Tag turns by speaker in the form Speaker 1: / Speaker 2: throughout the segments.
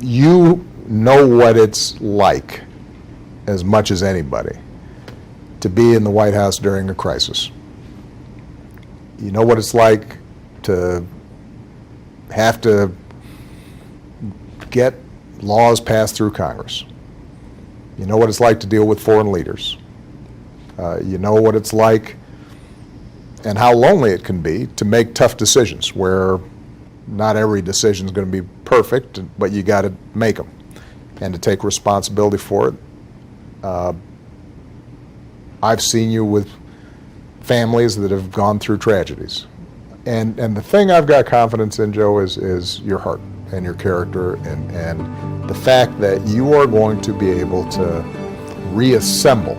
Speaker 1: You know what it's like as much as anybody to be in the White House during a crisis. You know what it's like to have to get laws passed through Congress. You know what it's like to deal with foreign leaders. You know what it's like and how lonely it can be to make tough decisions where not every decision is going to be perfect, but you got to make them and to take responsibility for it. I've seen you with families that have gone through tragedies. And the thing I've got confidence in, Joe, is your heart and your character and the fact that you are going to be able to reassemble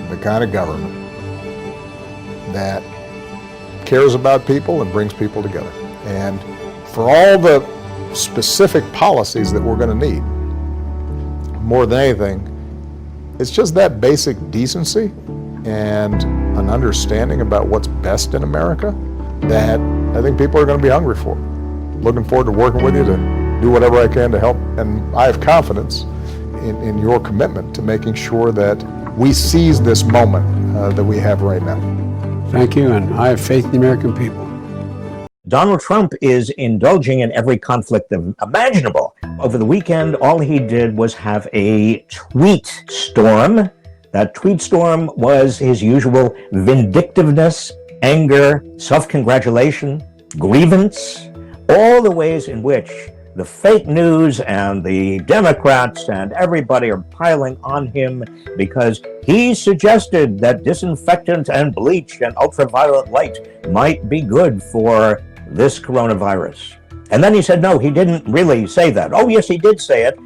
Speaker 1: the kind of government that cares about people and brings people together. And for all the specific policies that we're going to need, more than anything, it's just that basic decency and an understanding about what's best in America that I think people are going to be hungry for. Looking forward to working with you to do whatever I can to help, and I have confidence in your commitment to making sure that we seize this moment that we have right now.
Speaker 2: Thank you, and I have faith in the American people.
Speaker 3: Donald Trump is indulging in every conflict imaginable. Over the weekend, all he did was have a tweet storm. That tweet storm was his usual vindictiveness, anger, self-congratulation, grievance, all the ways in which the fake news and the Democrats and everybody are piling on him because he suggested that disinfectant and bleach and ultraviolet light might be good for this coronavirus. And then he said, no, he didn't really say that. Oh, yes, he did say it.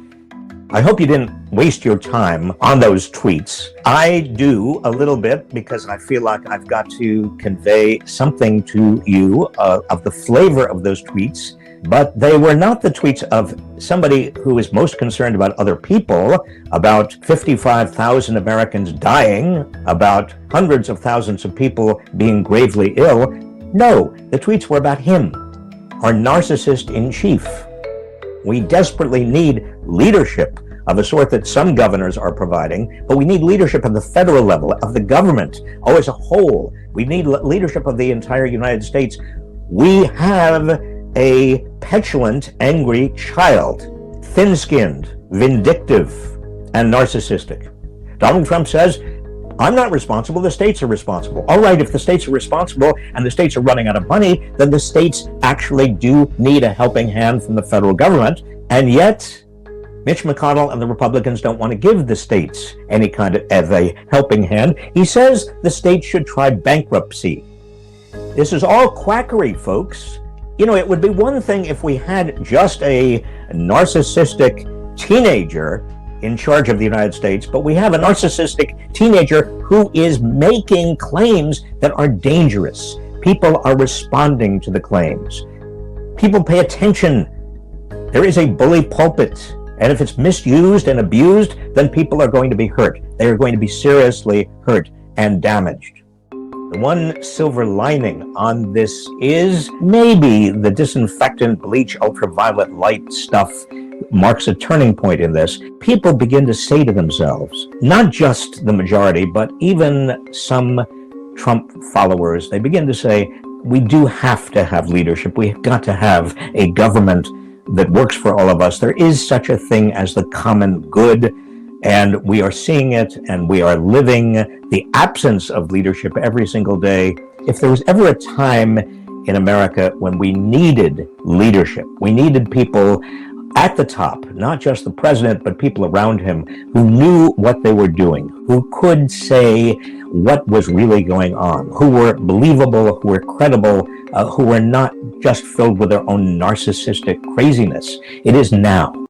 Speaker 3: I hope you didn't waste your time on those tweets. I do a little bit because I feel like I've got to convey something to you of the flavor of those tweets. But they were not the tweets of somebody who is most concerned about other people, about 55,000 Americans dying, about hundreds of thousands of people being gravely ill. No, the tweets were about him, our narcissist in chief. We desperately need leadership of a sort that some governors are providing, but we need leadership at the federal level, of the government, as a whole. We need leadership of the entire United States. We have a petulant, angry child, thin-skinned, vindictive, and narcissistic. Donald Trump says, I'm not responsible, the states are responsible. All right, if the states are responsible and the states are running out of money, then the states actually do need a helping hand from the federal government. And yet, Mitch McConnell and the Republicans don't want to give the states any kind of a helping hand. He says the states should try bankruptcy. This is all quackery, folks. You know, it would be one thing if we had just a narcissistic teenager in charge of the United States, but we have a narcissistic teenager who is making claims that are dangerous. People are responding to the claims. People pay attention. There is a bully pulpit, and if it's misused and abused, then people are going to be hurt. They are going to be seriously hurt and damaged. The one silver lining on this is maybe the disinfectant, bleach, ultraviolet light stuff marks a turning point in this. People begin to say to themselves, not just the majority, but even some Trump followers, they begin to say, we do have to have leadership. We've got to have a government that works for all of us. There is such a thing as the common good, and we are seeing it, and we are living the absence of leadership every single day. If there was ever a time in America when we needed leadership, we needed people at the top, not just the president, but people around him who knew what they were doing, who could say what was really going on, who were believable, who were credible, who were not just filled with their own narcissistic craziness. It is now.